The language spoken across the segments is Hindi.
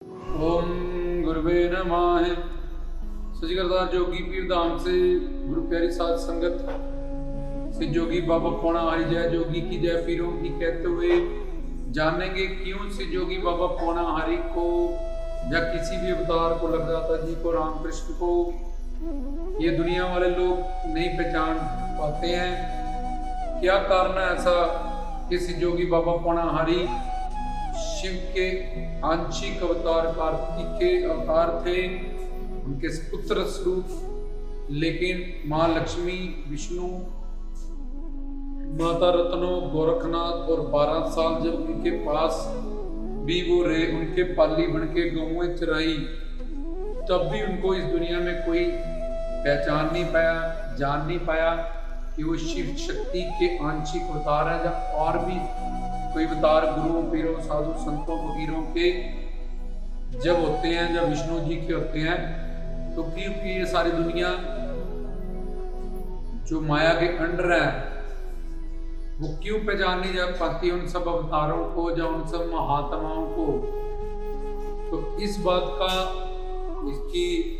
ओम गुरुवे नमः। सचगरदार जोगी पीर धाम से गुरु प्यारी साध संगत से जोगी बाबा पौना हरि जय जोगी की जय पीरों की कहते हुए जानेंगे क्यों से जोगी बाबा पौना हरि को या किसी भी अवतार को लखदाता जी को रामकृष्ण को ये दुनिया वाले लोग नहीं पहचान पाते हैं। क्या कारण है ऐसा कि जोगी बाबा पौना हरि शिव के आंशिक अवतार कार्तिक के अवतार थे, उनके पुत्र स्वरूप, लेकिन माँ लक्ष्मी, विष्णु, माता रत्नो, गोरखनाथ और 12 साल जब उनके पास भी वो रहे, उनके पाली बन के गौएं चराई, तब भी उनको इस दुनिया में कोई पहचान नहीं पाया, जान नहीं पाया कि वो शिव शक्ति के आंशिक अवतार है। जब और भी कोई अवतार गुरुओं, पीरों, साधु, संतों, फकीरों के जब होते हैं, जब विष्णु जी के होते हैं, तो क्योंकि ये सारी दुनिया जो माया के अंडर है वो क्यों पहचान नहीं जा पाती उन सब अवतारों को या उन सब महात्माओं को। तो इस बात का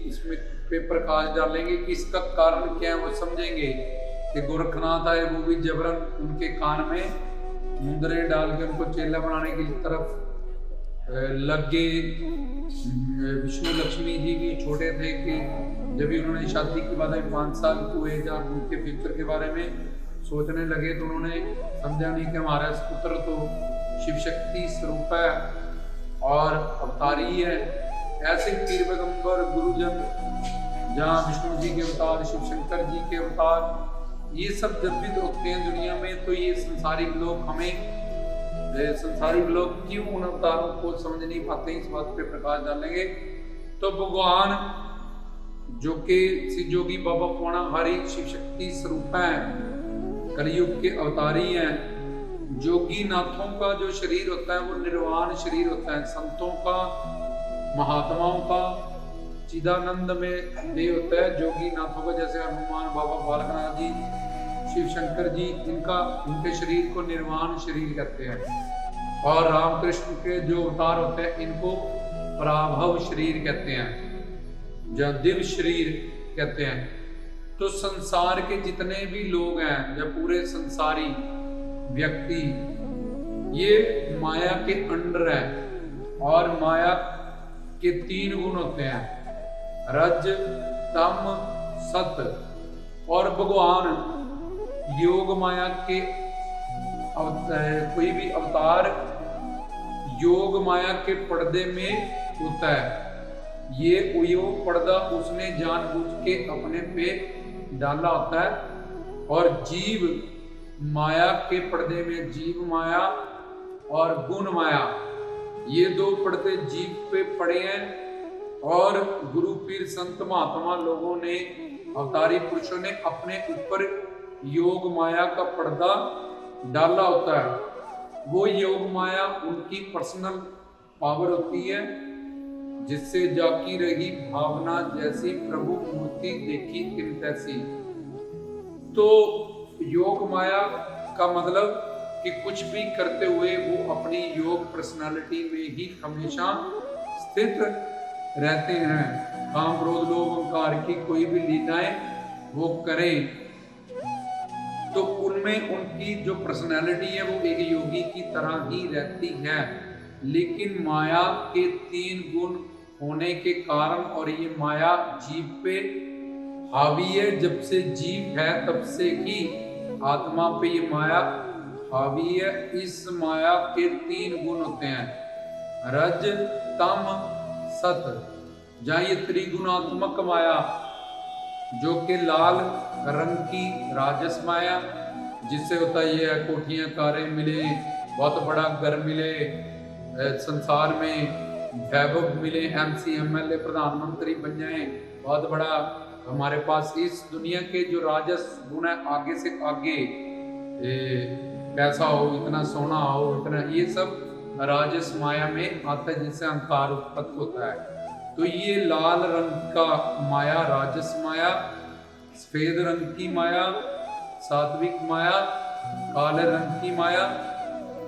इसमें पे प्रकाश डालेंगे कि इसका कारण क्या है, वो समझेंगे कि गोरखनाथ आए, वो भी जबरन उनके कान में मुंदरे डाल के उनको चेला बनाने की तरफ लग गए। विष्णु लक्ष्मी जी भी छोटे थे कि जब भी उन्होंने शादी के बाद 5 साल हुए, जब उनके फ्यूचर के बारे में सोचने लगे तो उन्होंने समझा नहीं कि हमारा पुत्र तो शिव शक्ति स्वरूप है और अवतारी है। ऐसे पीर पैगंबर गुरुजन जहाँ विष्णु जी के अवतार, शिव शंकर जी के अवतार, ये सब जब भी होते हैं दुनिया में, तो ये संसारिक लोग क्यों उन अवतारों को समझ नहीं पाते, इस बात पे प्रकाश डालेंगे। तो भगवान जो कि श्री जोगी बाबा पौना हरि शिव शक्ति स्वरूप हैं, कलयुग के अवतारी हैं। जोगी नाथों का जो शरीर होता है वो निर्वाण शरीर होता है, संतों का, महात्माओं का चिदानंद में देह होता है। जोगी नाथों का जैसे हनुमान बाबा, बालकनाथ जी, शिव शंकर जी, इनके शरीर को निर्वाण शरीर कहते हैं। और रामकृष्ण के जो अवतार होते हैं इनको पराभव शरीर कहते हैं, या दिव्य शरीर कहते हैं। तो संसार के जितने भी लोग हैं, या पूरे संसारी व्यक्ति, ये माया के अंडर है। और माया के 3 गुण होते हैं, रज, तम, सत। और भगवान योग माया के कोई भी अवतार योग माया के पर्दे में होता है। ये योग पर्दा उसने जानबूझ के अपने पे डाला होता है। और जीव माया के पर्दे में जीव माया और गुण माया, ये 2 पर्दे जीव पे पड़े हैं। और गुरु पीर संत महात्मा लोगों ने, अवतारी पुरुषों ने अपने ऊपर योग माया का पर्दा डाला होता है। वो योग माया उनकी पर्सनल पावर होती है, जिससे जाकी रही भावना जैसी, प्रभु मूर्ति देखी तिन तैसी। तो योग माया का मतलब कि कुछ भी करते हुए वो अपनी योग पर्सनालिटी में ही हमेशा स्थित रहते हैं। काम, क्रोध, लोभ, अहंकार की कोई भी लीलाएं वो करें तो उनमें उनकी जो पर्सनैलिटी है वो एक योगी की तरह ही रहती है। लेकिन माया के 3 गुण होने के कारण, और ये माया जीव पे हावी है, जब से जीव है तब से ही आत्मा पे ये माया हावी है। इस माया के 3 गुण होते हैं, रज, तम, सत। जहाँ ये त्रिगुणात्मक माया, जो कि लाल रंग की राजस माया, जिससे होता ये है कोठियां कारें मिले, बहुत बड़ा घर मिले, संसार में वैभव मिले, MC, MLA, प्रधानमंत्री बन जाए, बहुत बड़ा हमारे पास इस दुनिया के जो राजस गुण है, आगे से आगे पैसा हो, इतना सोना हो, इतना, ये सब राजस माया में आता है, जिससे अहंकार उत्पत्ति होता है। तो ये लाल रंग का माया राजस माया, सफेद रंग की माया सात्विक माया, काले रंग की माया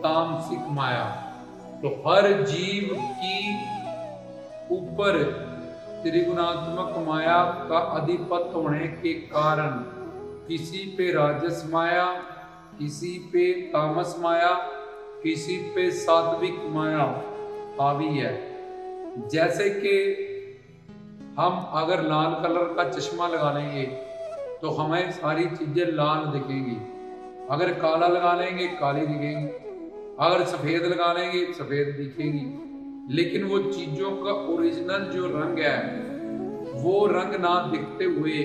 तामसिक माया। तो हर जीव की ऊपर त्रिगुणात्मक माया का अधिपत होने के कारण किसी पे राजस माया, किसी पे तामस माया, किसी पे सात्विक माया हावी है। जैसे कि हम अगर लाल कलर का चश्मा लगा लेंगे तो हमें सारी चीजें लाल दिखेंगी, अगर काला लगा लेंगे काली दिखेंगी, अगर सफेद लगा लेंगे सफेद दिखेगी। लेकिन वो चीजों का ओरिजिनल जो रंग है वो रंग ना दिखते हुए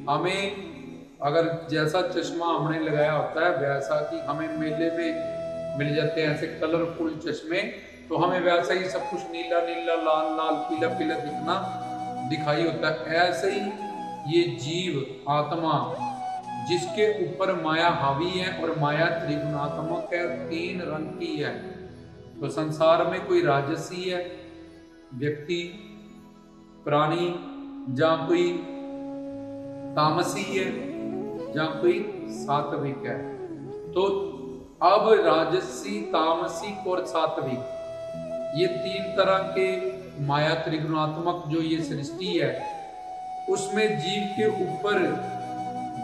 हमें, अगर जैसा चश्मा हमने लगाया होता है वैसा कि हमें मेले में मिल जाते हैं ऐसे कलरफुल चश्मे, तो हमें वैसा ही सब कुछ नीला नीला, लाल लाल, पीला पीला दिखना दिखाई होता है। ऐसे ही ये जीव आत्मा जिसके ऊपर माया हावी है, और माया त्रिगुणात्मक है, 3 रंग की है। तो संसार में कोई राजसी है व्यक्ति, प्राणी, जहाँ कोई तामसी है, जहाँ कोई सात्विक है। तो अब राजसी, तामसिक और सात्विक, ये 3 तरह के माया त्रिगुणात्मक जो ये सृष्टि है, उसमें जीव के ऊपर,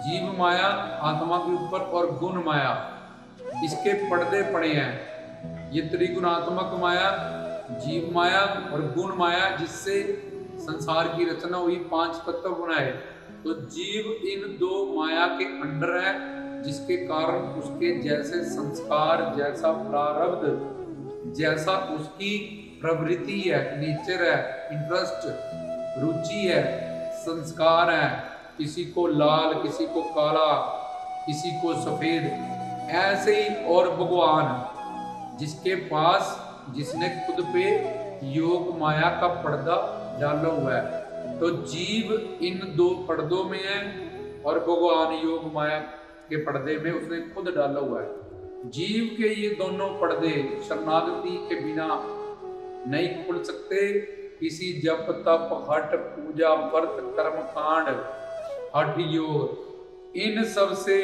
जीव माया आत्मा के ऊपर, और गुण माया इसके पर्दे पड़े हैं। ये त्रिगुणात्मक माया, जीव माया और गुण माया, जिससे संसार की रचना हुई, 5 तत्व बनाए। तो जीव इन 2 माया के अंडर है, जिसके कारण उसके जैसे संस्कार, जैसा प्रारब्ध, जैसा उसकी प्रवृत्ति है, नेचर है, इंटरेस्ट, रुचि है, संस्कार है, किसी को लाल, किसी को काला, किसी को सफेद, ऐसे ही। और भगवान जिसके पास, जिसने खुद पे योग माया का पर्दा डाला हुआ है, तो जीव इन 2 पर्दों में है और भगवान योग माया के पर्दे में उसने खुद डाला हुआ है। जीव के ये दोनों पर्दे शरणागति के बिना नहीं खुल सकते। किसी जप तप हठ पूजा व्रत कर्म कांड हठ योग, इन सब से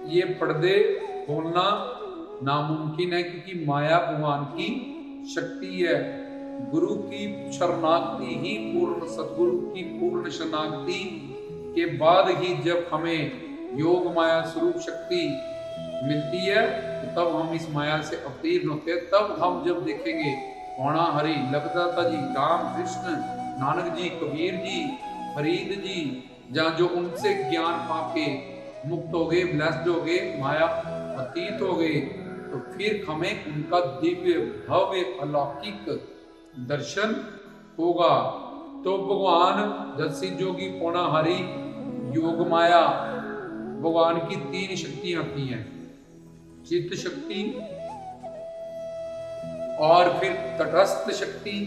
ये पर्दे खोलना नामुमकिन है, क्योंकि माया भगवान की शक्ति है। गुरु की शरणागति ही पूर्ण, सदगुरु की पूर्ण शरणागति के बाद ही जब हमें योग माया स्वरूप शक्ति मिलती है, तब हम इस माया से अवतीर्ण होते हैं। तब हम जब देखेंगे होना हरि, लखदाता जी, राम कृष्ण, नानक जी, कबीर जी, फरीद जी, जहाँ जो उनसे ज्ञान पाके मुक्त हो गए, ब्लेस्ड हो गए, माया अतीत हो गए, तो फिर हमें उनका दिव्य भव्य अलौकिक दर्शन होगा। तो भगवान जैसी जोगी पौना हरि, योग माया, भगवान की 3 शक्तियां आती हैं, चित्त शक्ति, और फिर तटस्थ शक्ति,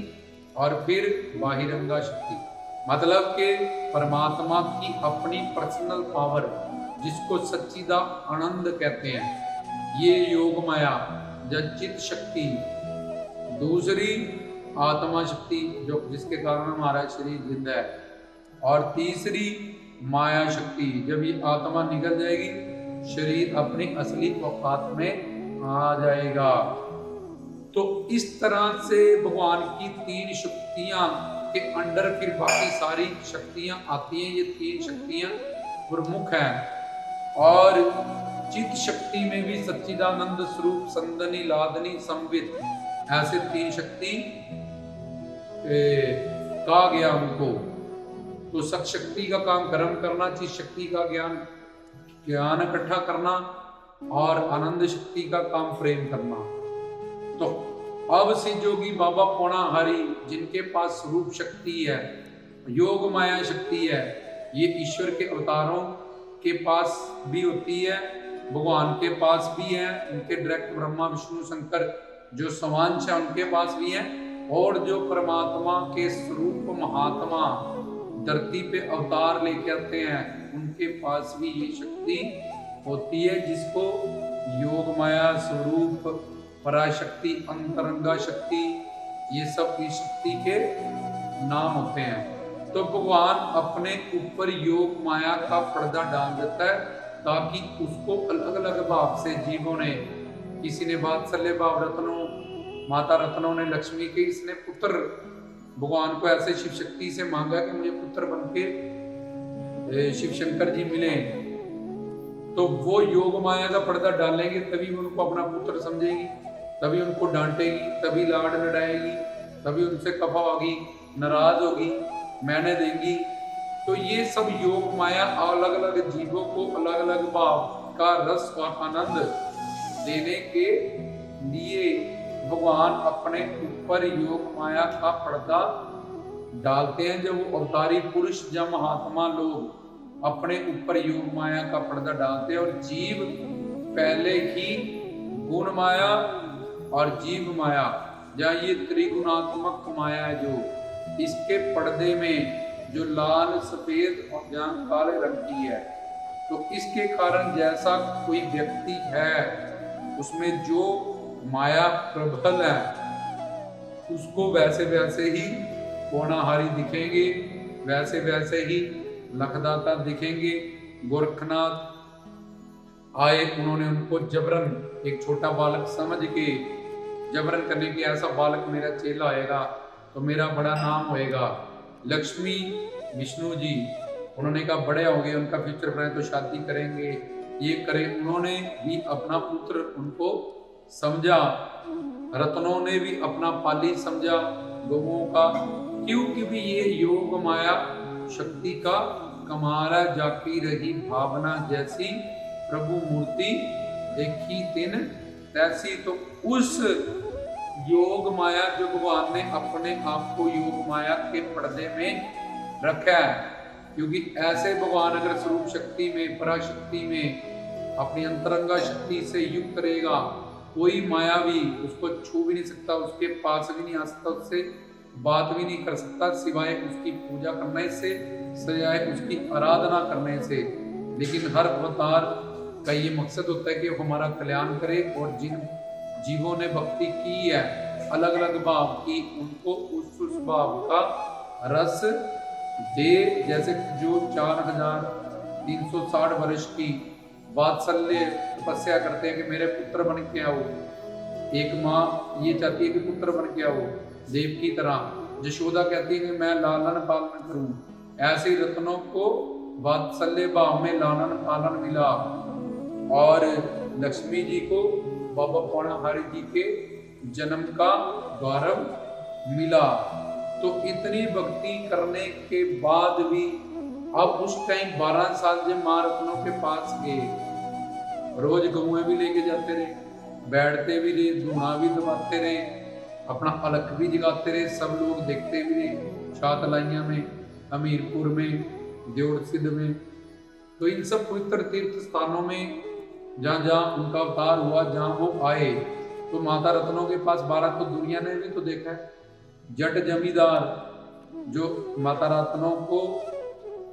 और फिर बाहिरंगा शक्ति। मतलब कि परमात्मा की अपनी पर्सनल पावर, जिसको सच्चिदा आनंद कहते हैं, ये योग माया या चित्त शक्ति। दूसरी आत्मा शक्ति, जो जिसके कारण हमारा शरीर जिंदा है। और तीसरी माया शक्ति, जब ये आत्मा निकल जाएगी, शरीर अपनी असली औकात में आ जाएगा। तो इस तरह से भगवान की 3 शक्तियां के अंडर फिर बाकी सारी शक्तियां आती हैं। ये 3 शक्तियां प्रमुख हैं। और चित्त शक्ति में भी सच्चिदानंद स्वरूप, संदनी, लादनी, संवित, ऐसे 3 शक्ति कहा गया उनको। तो सत शक्ति का काम कर्म करना, चित्त शक्ति का ज्ञान इकट्ठा करना, और आनंद शक्ति का काम प्रेम करना। तो अब से जोगी बाबा पौना हरि, जिनके पास स्वरूप शक्ति है, योग माया शक्ति है, ये ईश्वर के अवतारों के पास भी होती है, भगवान के पास भी है, उनके डायरेक्ट ब्रह्मा विष्णु शंकर जो समांश है उनके पास भी है, और जो परमात्मा के स्वरूप महात्मा धरती पे अवतार लेके आते हैं उनके पास भी ये शक्ति होती है, जिसको योग माया स्वरूप, पराशक्ति, अंतरंगा शक्ति, ये सब इस शक्ति के नाम होते हैं। तो भगवान अपने ऊपर योग माया का पर्दा डाल देता है, ताकि उसको अलग अलग भाव से जीवों ने, किसी ने वात्सल्य भाव रत्नों, माता रत्नों ने लक्ष्मी के, इसने पुत्र भगवान को ऐसे शिव शक्ति से मांगा कि मुझे पुत्र बन के शिव शंकर जी मिले, तो वो योग माया का पर्दा डालेंगे तभी उनको अपना पुत्र समझेगी, तभी उनको डांटेगी, तभी लाड लड़ाएगी, तभी उनसे कफा होगी, नाराज होगी, मैंने देंगी। तो ये सब योग माया अलग अलग जीवों को अलग अलग भाव का रस और आनंद देने के लिए भगवान अपने ऊपर योग माया का पर्दा डालते हैं। जब वो अवतारी पुरुष या महात्मा लोग अपने ऊपर योग माया का पर्दा डालते हैं और जीव पहले ही गुण माया और जीव माया या ये त्रिगुणात्मक माया है, जो इसके पर्दे में जो लाल सफेद और जहाँ काले रंग की है, तो इसके कारण जैसा कोई व्यक्ति है उसमें जो माया प्रबल है उसको वैसे वैसे ही कोणाहारी दिखेंगे, वैसे वैसे ही लखदाता दिखेंगे। गोरखनाथ आए, उन्होंने उनको जबरन, एक छोटा बालक समझ के जबरन करने की, ऐसा बालक मेरा चेला आएगा तो मेरा बड़ा नाम होएगा। लक्ष्मी विष्णु जी उन्होंने कहा बड़े हो गए, उनका फ्यूचर प्लान तो शादी करेंगे, ये करें। उन्होंने भी अपना पुत्र उनको समझा, रत्नों ने भी अपना पाली समझा लोगों का। क्यों? क्योंकि ये योग माया शक्ति का कमारा जाकी रही भावना जैसी, प्रभु मूर्ति देखी तिन तैसी। तो उस योग माया जो भगवान ने अपने आप को योग माया के पर्दे में रखा है, क्योंकि ऐसे भगवान अगर स्वरूप शक्ति में, पराशक्ति में अपनी अंतरंगा शक्ति से युक्त रहेगा, कोई माया भी उसको छू भी नहीं सकता, उसके पास भी नहीं आ सकता, उससे बात भी नहीं कर सकता सिवाय उसकी पूजा करने से, सिवाय उसकी आराधना करने से। लेकिन हर अवतार का ये मकसद होता है कि हमारा कल्याण करे, और जिन जीवों ने भक्ति की है अलग अलग भाव की, उनको उस भाव का रस दे। जैसे जो 4360 वर्ष की वात्सल्य तपस्या करते हैं कि मेरे पुत्र बन के आओ, एक माँ ये चाहती है कि पुत्र बन के आओ देव की तरह, यशोदा कहती है कि मैं लालन पालन करूं, ऐसे रत्नों को वात्सल्य भाव में लालन पालन मिला। और लक्ष्मी जी को बाबा कोणाहारी जी के जन्म का गौरव मिला। तो इतनी भक्ति करने के बाद भी अब उस टाइम 12 साल जब माँ रत्नों के पास गए, रोज गौएं भी लेके जाते रहे, बैठते भी रहे, धुआं भी दबाते रहे, अपना अलख भी जगाते रहे, सब लोग देखते भी रहे, शातलाइया में, हमीरपुर में, देवड़ सिद्ध में। तो इन सब पवित्र तीर्थ स्थानों में जहाँ जहाँ उनका अवतार हुआ, जहाँ वो आए, तो माता रत्नों के पास 12, तो दुनिया ने भी तो देखा है। जट जमींदार जो माता रत्नों को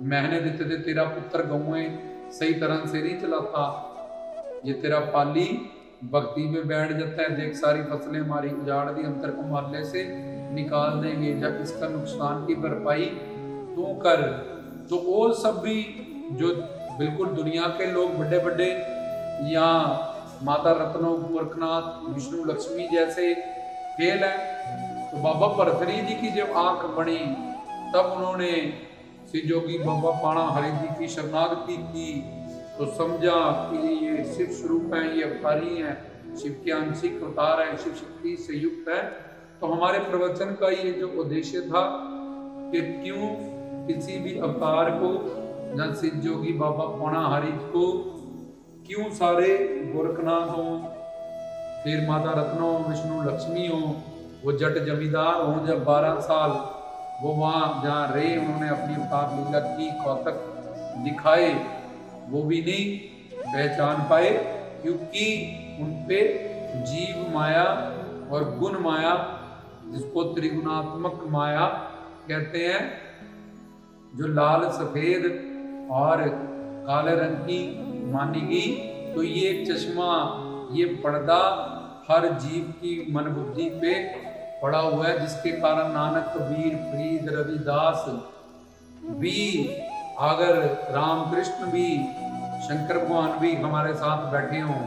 महीने देते थे, तेरा पुत्र गौएं सही तरह से नहीं चलाता, ये तेरा पाली भक्ति में बैठ जाता है, देख सारी फसलें हमारी उजाड़ दी, अंतर को मोहल्ले से निकाल देंगे, जब इसका नुकसान की भरपाई तू कर। तो वो सब भी जो बिल्कुल दुनिया के लोग बड़े बड़े, या माता रत्नों, गोरखनाथ, विष्णु, लक्ष्मी जैसे खेल है। तो बाबा भरतरी जी की जब आंख बनी, तब उन्होंने श्री जोगी बाबा कोणाहारी जी की शरणागति की, तो समझा कि ये शिव स्वरूप है, ये अवतारी है, शिव के आंशिक अवतार है, शिव शक्ति से युक्त है। तो हमारे प्रवचन का ये जो उद्देश्य था कि क्यों किसी भी अवतार को, न श्री जोगी बाबा कोणाहारी को, क्यों सारे गोरखनाथ हो, फिर माता रत्नों, विष्णु, लक्ष्मी हो, वो जट जमींदार हो, जब 12 साल वो वहाँ जहाँ रहे, उन्होंने अपनी अवतार लीला की, कौतक दिखाए, वो भी नहीं पहचान पाए, क्योंकि उनपे जीव माया और गुण माया, जिसको त्रिगुणात्मक माया कहते हैं, जो लाल सफेद और काले रंग की मानी गई। तो ये चश्मा, ये पर्दा हर जीव की मन बुद्धि पे पड़ा हुआ है, जिसके कारण नानक, कबीर, फरीद, रविदास भी, अगर रामकृष्ण भी, शंकर भगवान भी हमारे साथ बैठे हों,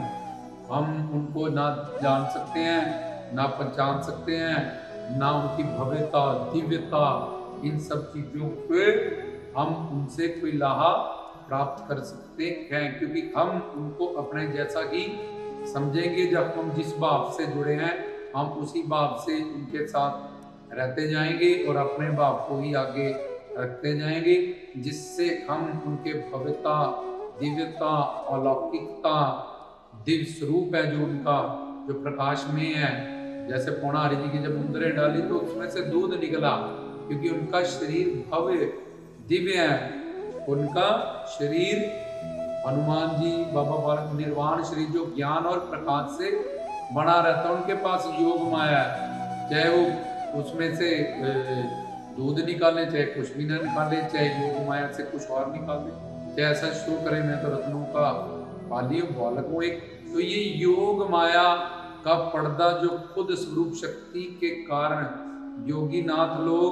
हम उनको ना जान सकते हैं, ना पहचान सकते हैं, ना उनकी भव्यता, दिव्यता, इन सब चीजों पे हम उनसे कोई लाहा प्राप्त कर सकते हैं, क्योंकि हम उनको अपने जैसा ही समझेंगे। जब हम जिस भाव से जुड़े हैं हम उसी भाव से उनके साथ रहते जाएंगे और अपने भाव को ही आगे रखते जाएंगे, जिससे हम उनके भव्यता, दिव्यता, अलौकिकता, दिव्य स्वरूप है जो उनका, जो प्रकाश में है। जैसे पौणारी जी की जब मुंदरें डाली तो उसमें से दूध निकला, क्योंकि उनका शरीर भव्य दिव्य है। उनका शरीर हनुमान जी, बाबा बालक निर्वाण शरीर जो ज्ञान और प्रकाश से बना रहता है, उनके पास योग माया है। चाहे वो उसमें से दूध निकाले, चाहे कुछ भी ना निकाले, चाहे योग माया से कुछ और निकाले, चाहे ऐसा शो करे मैं तो रत्नों का पाली हूँ, बालक हूँ एक। तो ये योग माया का पर्दा जो खुद स्वरूप शक्ति के कारण योगी नाथ लोग,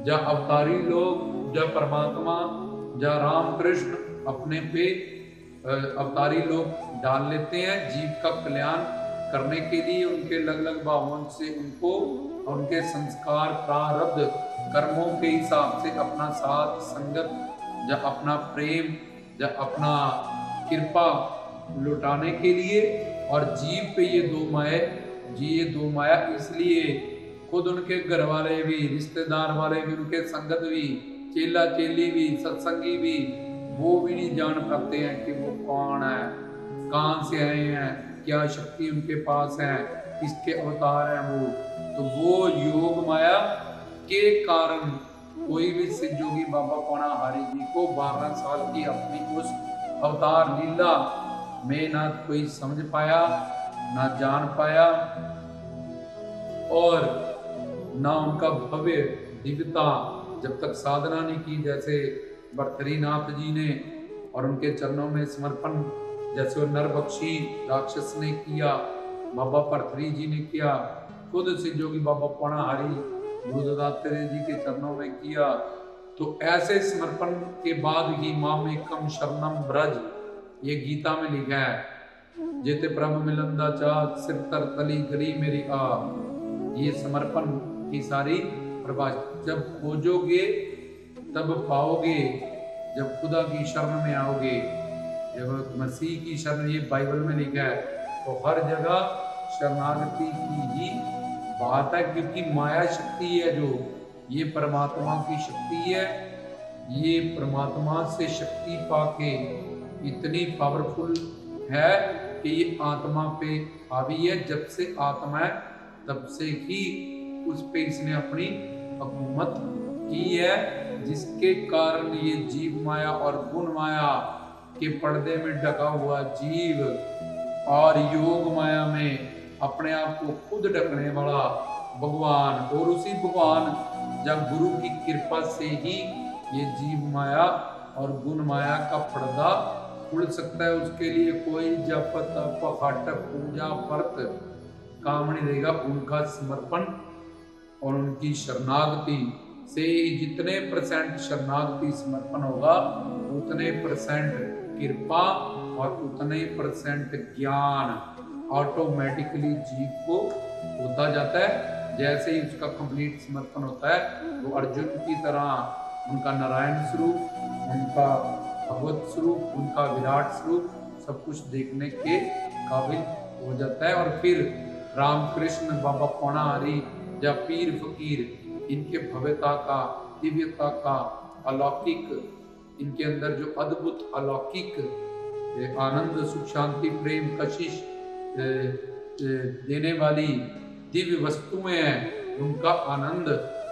या अवतारी लोग, या परमात्मा, या राम कृष्ण अपने पे अवतारी लोग डाल लेते हैं जीव का कल्याण करने के लिए। उनके अलग अलग भावों से उनको, उनके संस्कार, प्रारब्ध, कर्मों के हिसाब से अपना साथ संगत, या अपना प्रेम, या अपना कृपा लुटाने के लिए। और जीव पे ये दो माया इसलिए खुद उनके घर वाले भी, रिश्तेदार वाले भी, उनके संगत भी, चेला चेली भी, सत्संगी भी, वो भी नहीं जान पाते हैं कि वो कौन है, कहाँ से आए हैं, क्या शक्ति उनके पास है, किसके अवतार हैं वो। तो वो योग माया के कारण कोई भी सिद्ध योगी बाबा पौणाहारी जी को 12 साल की अपनी उस अवतार लीला में ना कोई समझ पाया, ना जान पाया, और ना उनका भव्य दिव्यता जब तक साधना नहीं की, जैसे भर्तरीनाथ जी ने और उनके चरणों में समर्पण, जैसे वो नरबक्षी राक्षस ने किया, बाबा भर्तरी जी ने किया, खुद सिद्ध योगी बाबा पौणाहारी गुरु दत्तात्रेय जी के चरणों में किया। तो ऐसे समर्पण के बाद ही माम एकम शरणम ब्रज, ये गीता में लिखा है, जेते प्रभु मिलंदा चाह सिर तर तली गली मेरी आ। ये समर्पण की सारी परिभाषा, जब खोजोगे तब पाओगे, जब खुदा की शरण में आओगे, जब मसीह की शरण, ये बाइबल में लिखा है। तो हर जगह शरणागति की ही बात है, क्योंकि माया शक्ति है जो, ये परमात्मा की शक्ति है। ये परमात्मा से शक्ति पाके इतनी पावरफुल है कि ये आत्मा पे हावी है। जब से आत्मा है तब से ही उस पे इसने अपनी हुकूमत की है, जिसके कारण ये जीव माया और गुण माया के पर्दे में ढका हुआ जीव और योग माया में अपने आप को खुद ढकने वाला भगवान, और उसी भगवान जब गुरु की कृपा से ही ये जीव माया और गुण माया का पर्दा खुल सकता है। उसके लिए कोई जप तप हट पूजा व्रत काम नहीं देगा। उनका समर्पण और उनकी शरणागति से ही जितने % शरणागति समर्पण होगा, उतने % कृपा और उतने % ज्ञान ऑटोमेटिकली जीव को होता जाता है। जैसे ही उसका कंप्लीट समर्पण होता है, वो अर्जुन की तरह उनका नारायण स्वरूप, उनका भगवत स्वरूप, उनका विराट स्वरूप सब कुछ देखने के काबिल हो जाता है। और फिर रामकृष्ण, बाबा पौणाहारी या पीर फकीर, इनके भव्यता का, दिव्यता का, अलौकिक, इनके अंदर जो अद्भुत अलौकिक आनंद, सुख, शांति, प्रेम, कशिश देने वाली दिव्य वस्तुएं हैं, उनका आनंद,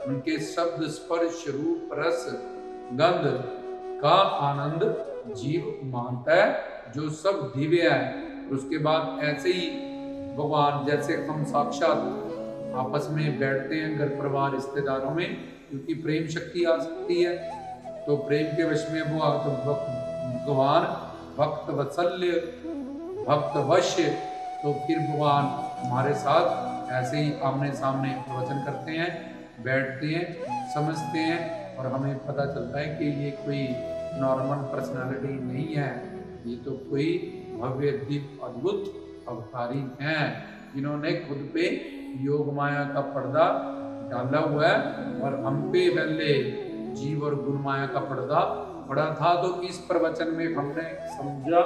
उनके शब्द, स्पर्श, रूप, रस, गंध का आनंद जीव मानता है, जो सब दिव्य है। उसके बाद ऐसे ही भगवान, जैसे हम साक्षात आपस में बैठते हैं घर परिवार रिश्तेदारों में, क्योंकि प्रेम शक्ति आ सकती है, तो प्रेम के वश में वो तो भगवान भक्त वत्सल्य, भक्त वश्य, तो फिर भगवान हमारे साथ ऐसे ही आमने सामने प्रवचन करते हैं, बैठते हैं, समझते हैं, और हमें पता चलता है कि ये कोई नॉर्मल पर्सनालिटी नहीं है, ये तो कोई भव्य दिव्य अद्भुत अवतारी हैं, जिन्होंने खुद पे योग माया का पर्दा डाला हुआ है और हम पे पहले जीव और गुण माया का पर्दा पड़ा था। तो इस प्रवचन में हमने समझा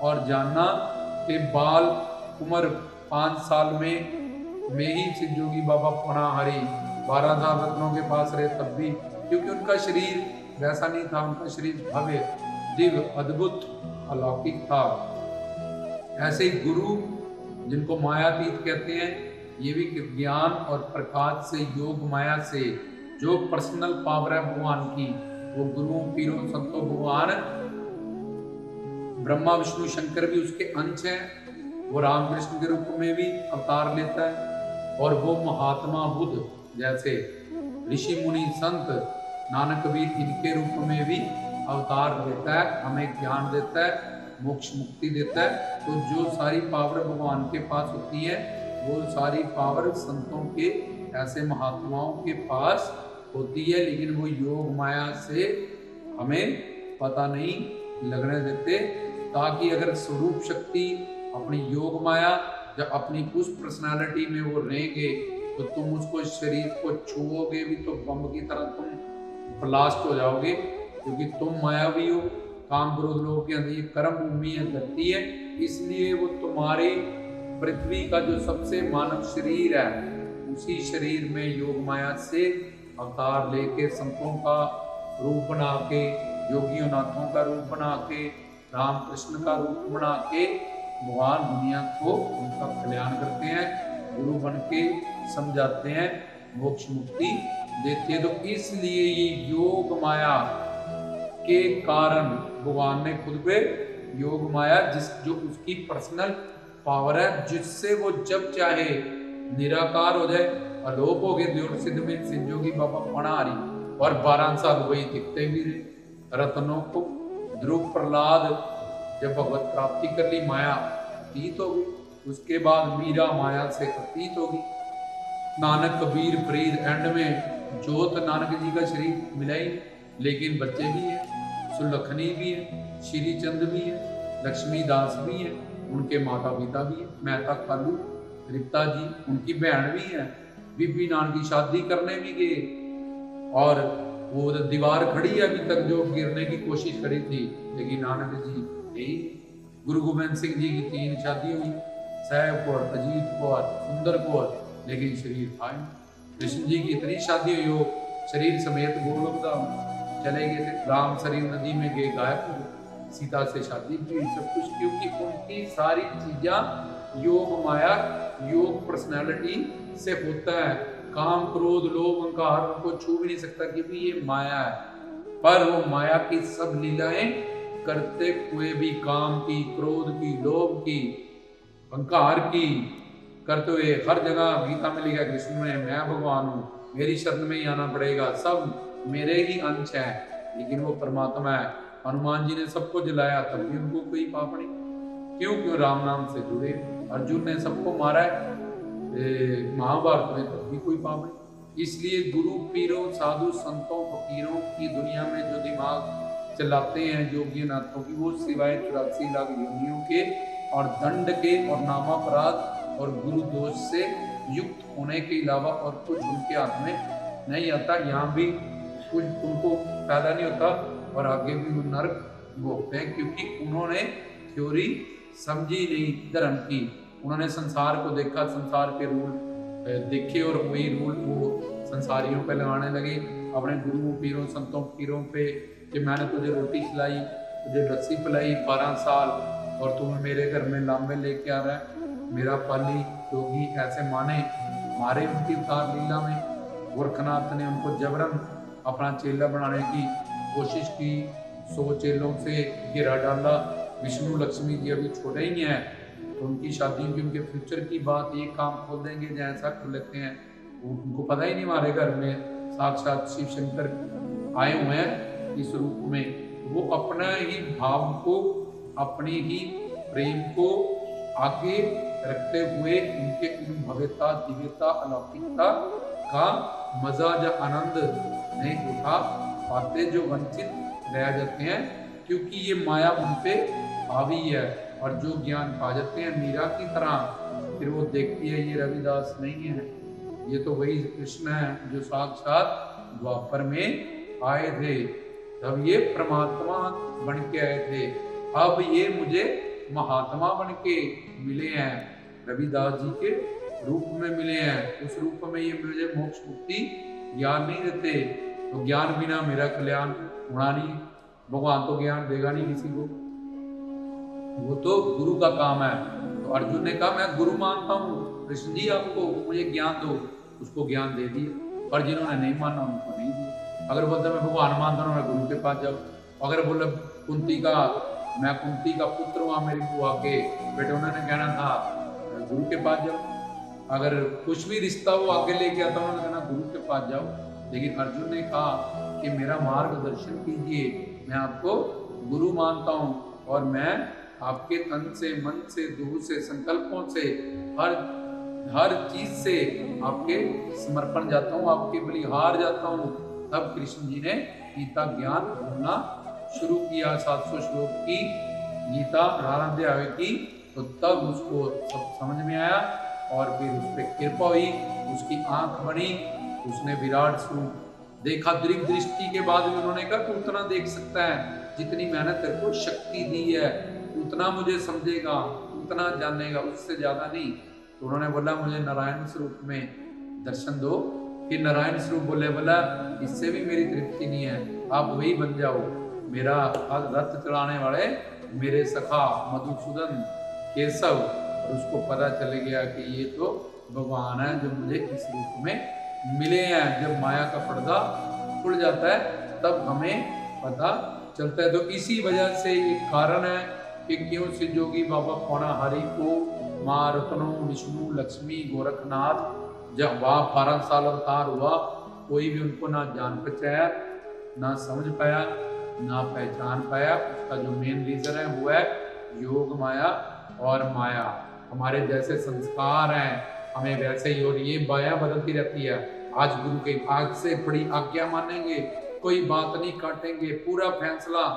और जाना कि बाल उम्र 5 साल में ही सिद्धयोगी बाबा पणाहरी 12 साल रत्नों के पास रहे, तब भी क्योंकि उनका शरीर वैसा नहीं था, उनका शरीर भव्य दिव्य अद्भुत अलौकिक था। ऐसे ही गुरु जिनको मायातीत कहते हैं, ये भी ज्ञान और प्रकाश से, योग माया से जो पर्सनल पावर है भगवान की, वो गुरुओं पीरों संतों भगवान ब्रह्मा विष्णु शंकर भी उसके अंश हैं। वो रामकृष्ण के रूप में भी अवतार लेता है और वो महात्मा बुद्ध जैसे ऋषि मुनि संत नानक कबीर इनके रूप में भी अवतार लेता है, हमें ज्ञान देता है, मोक्ष मुक्ति देता है। तो जो सारी पावर भगवान के पास होती है वो सारी पावर संतों के, ऐसे महात्माओं के पास होती है, लेकिन वो योग माया से हमें पता नहीं लगने देते। ताकि अगर स्वरूप शक्ति अपनी योग माया जब अपनी उस पर्सनालिटी में वो रहेंगे तो तुम उसको शरीर को छुओगे भी तो बम की तरह तुम ब्लास्ट हो जाओगे, क्योंकि तुम मायावी हो। काम क्रोध लोगों के अंदर ये कर्म भूमि है, धरती है, इसलिए वो तुम्हारी पृथ्वी का जो सबसे मानव शरीर है उसी शरीर में योग माया से अवतार लेके संतों का रूप बना के, योगियों नाथों का रूप बना के, राम कृष्ण का रूप बना के भगवान दुनिया को उनका कल्याण करते हैं, गुरु बन के समझाते हैं, मोक्ष मुक्ति देते हैं। तो इसलिए ये योग माया के कारण भगवान ने खुद पे योग माया जो उसकी पर्सनल पावर है, जिससे वो जब चाहे निराकार हो जाए, अलोप हो गए देवर सिद्ध में सिद्धयोगी बाबा पणाहरी, और 12 साल वही दिखते भी रहे रत्नों को। ध्रुव प्रहलाद जब भगवत प्राप्ति कर ली, माया अतीत हो गई, उसके बाद मीरा माया से अतीत हो गई। नानक कबीर फरीद एंड में जोत नानक जी का शरीर मिला ही, लेकिन बच्चे भी हैं, सुलखनी भी है, श्री चंद भी है, लक्ष्मी दास भी है, उनके माता पिता भी है, मेहता खालू रिप्ता जी उनकी बहन भी है, बीबी नान की शादी करने भी गए, और वो दीवार खड़ी है अभी तक जो गिरने की कोशिश करी थी, लेकिन नानक जी यही। गुरु गोबिंद सिंह जी की 3 शादी हुई, साहेब कौर, अजीत कौर, सुंदर कौर, लेकिन शरीर था। कृष्ण जी की इतनी शादी हुई हो, शरीर समेत गोलोक धाम चले गए थे, राम सरयू नदी में गए गायब हुए, सीता से शादी भी हुई, सब कुछ, क्योंकि उनकी सारी चीजें योग माया, योग पर्सनालिटी से होता है। काम क्रोध लोभ अहंकार उनको छू भी नहीं सकता, क्योंकि ये माया है। पर वो माया की सब लीलाएं करते हुए भी, काम की, क्रोध की, लोभ की, अहंकार की करते हुए, हर जगह गीता में लिखा कृष्ण में मैं भगवान हूँ, मेरी शरण में ही आना पड़ेगा, सब मेरे ही अंश है, लेकिन वो परमात्मा है। हनुमान जी ने सबको जलाया तब भी उनको कोई पाप नहीं, क्यों राम नाम से जुड़े। अर्जुन ने सबको मारा है महाभारत में, तब भी कोई पाप नहीं। इसलिए गुरु पीरों साधु संतों फकीरों की दुनिया में जो दिमाग चलाते हैं योगी नाथों की, वो सिवाय 84 लाख योगियों के और दंड के और नामापराध और गुरु दोष से युक्त होने के अलावा और कुछ उनके हाथ में नहीं आता। यहाँ भी कुछ उनको पैदा नहीं होता और आगे भी वो नर्क भोगते हैं, क्योंकि उन्होंने थ्योरी समझी नहीं धर्म की। उन्होंने संसार को देखा, संसार के रूल देखे और वही रूल वो संसारियों पे लगाने लगे, अपने गुरुओं पीरों संतों फकीरों पे, कि मैंने तुझे रोटी खिलाई, तुझे लस्सी पिलाई 12 साल और तुम्हें मेरे घर में लांबे लेके आ रहा है। मेरा पाली योगी ऐसे मारे उनकी अवतार लीला में। गोरखनाथ ने उनको जबरन अपना चेला बनाने की कोशिश की, 100 चेलों से घेरा डाला। विष्णु लक्ष्मी जी अभी छोटे ही हैं, तो उनकी शादी की, उनके फ्यूचर की बात, ये काम खोल देंगे जैसा खोल लेते हैं, उनको पता ही नहीं हमारे घर में साक्षात शिव शंकर आए हुए हैं इस रूप में। वो अपना ही भाव को, अपनी ही प्रेम को आगे रखते हुए उनके उन भव्यता दिव्यता अलौकिकता का मजा या आनंद नहीं उठा पाते, जो वंचित रह जाते हैं, क्योंकि ये माया उन पे हावी है। और जो ज्ञान पा जाते हैं मीरा की तरह, फिर वो देखती है ये रविदास नहीं है, ये तो वही कृष्ण है जो साक्षात द्वापर में आए थे, तब ये परमात्मा बन के आए थे, अब ये मुझे महात्मा बन के मिले हैं, रविदास जी के रूप में मिले हैं। उस रूप में ये मुझे मोक्ष मुक्ति ज्ञान नहीं देते, तो ज्ञान बिना मेरा कल्याण होना नहीं, भगवान तो ज्ञान देगा नहीं किसी को, वो तो गुरु का काम है। तो अर्जुन ने कहा मैं गुरु मानता हूँ, कृष्ण जी आपको मुझे ज्ञान दो, उसको ज्ञान दे दिए। और जिन्होंने नहीं माना उनको नहीं दिया। अगर बोलते मैं भगवान मानता हूँ, मैं गुरु के पास जाऊँ, अगर बोले मैं कुंती का पुत्र हुआ, मेरी बुआ के बेटे, उन्होंने कहना था गुरु के पास जाओ। अगर कुछ भी रिश्ता वो आगे लेके आता, उन्होंने कहना गुरु के पास जाओ। लेकिन अर्जुन ने कहा कि मेरा मार्गदर्शन कीजिए, मैं आपको गुरु मानता हूँ और मैं आपके तन से, मन से, दूर से, संकल्पों से, हर चीज से आपके समर्पण जाता हूँ, आपके बलिहार जाता हूँ। तब कृष्ण जी ने गीता ज्ञान बोलना शुरू किया, 700 श्लोक की गीता 18 अध्याय की, तो तब उसको सब समझ में आया और फिर उस पर कृपा हुई, उसकी आंख बनी, उसने विराट स्वरूप देखा। दीर्घ दृष्टि के बाद भी उन्होंने कहा कि उतना देख सकता है, जितनी मैंने तेरे को शक्ति दी है उतना मुझे समझेगा, उतना जानेगा, उससे ज्यादा नहीं। तो उन्होंने बोला मुझे नारायण स्वरूप में दर्शन दो। फिर नारायण स्वरूप बोला इससे भी मेरी तृप्ति नहीं है, आप वही बन जाओ, मेरा रथ चलाने वाले मेरे सखा मधुसूदन केशव। और उसको पता चल गया कि ये तो भगवान है जो मुझे इस रूप में मिले हैं। जब माया का पर्दा खुल जाता है तब हमें पता चलता है। तो इसी वजह से ये कारण है कि क्यों सिद्ध जोगी बाबा पौनाहारी को माँ रत्नो, विष्णु, लक्ष्मी, गोरखनाथ, जब वह 12 साल अवतार हुआ, कोई भी उनको ना जान पाया, ना समझ पाया, ना पहचान पाया। उसका जो मेन रीजन है वो है योग माया और माया। हमारे जैसे संस्कार हैं हमें वैसे ही, और ये माया बदलती रहती है। आज गुरु के आज से बड़ी आज्ञा मानेंगे, कोई बात नहीं काटेंगे, पूरा फैसला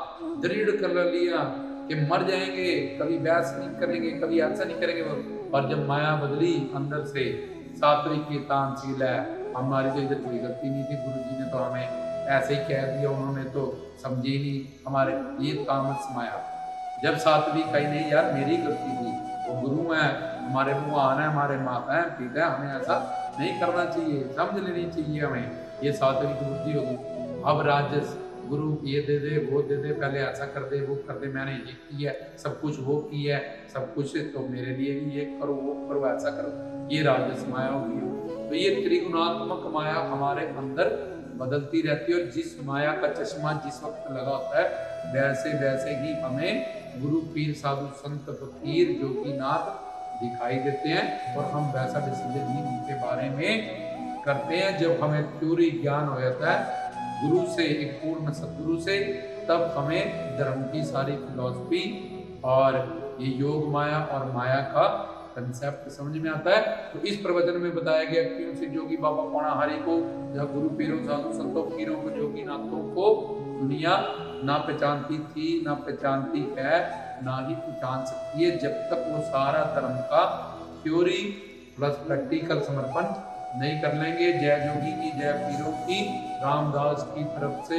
दृढ़ कर लिया कि मर जाएंगे, कभी बहस नहीं करेंगे, कभी ऐसा नहीं करेंगे। और जब माया बदली अंदर से, सात्विक की तानशील है, हमारी तो इधर कोई गलती नहीं थी, गुरु जी ने तो हमें ऐसे ही कह दिया, उन्होंने तो समझे नहीं हमारे, ये तामस माया। जब सात्विक कही नहीं यार मेरी गलती थी, वो गुरु है, हमारे भगवान है, हमारे माता है, पिता है, हमें ऐसा नहीं करना चाहिए, समझ लेनी चाहिए हमें, ये सात्विक बुद्धि होगी। अब राजस गुरु ये दे दे, वो दे दे, पहले ऐसा कर दे, वो कर दे, मैंने ये किया, सब कुछ वो किया है, सब कुछ तो मेरे लिए भी ये करो, वो करो, ऐसा करो, ये राजस माया होगी। तो ये त्रिगुणात्मक माया हमारे अंदर बदलती रहती है, और जिस माया का चश्मा जिस वक्त लगा होता है वैसे वैसे ही हमें गुरु, पीर, साधु, संत, फकीर, जोगीनाथ दिखाई देते हैं, और हम वैसा डिसीजन ही उनके बारे में करते हैं। जब हमें थ्योरी ज्ञान हो जाता है गुरु से, एक पूर्ण सदगुरु से, तब हमें धर्म की सारी फिलॉसफी और ये योग माया और माया का कंसेप्ट समझ में आता है। तो इस प्रवचन में बताया गया क्यों से जोगी बाबा पौनाहारी को, जब गुरु, पीरों, साधु, संतों, फकीरों को, जोगीनाथों को दुनिया ना पहचानती थी, ना पहचानती है, ना ही पहचान सकती है, जब तक वो सारा धर्म का थ्योरी प्लस प्रैक्टिकल समर्पण नहीं कर लेंगे। जय जोगी की, जय पीरों की, रामदास की तरफ से।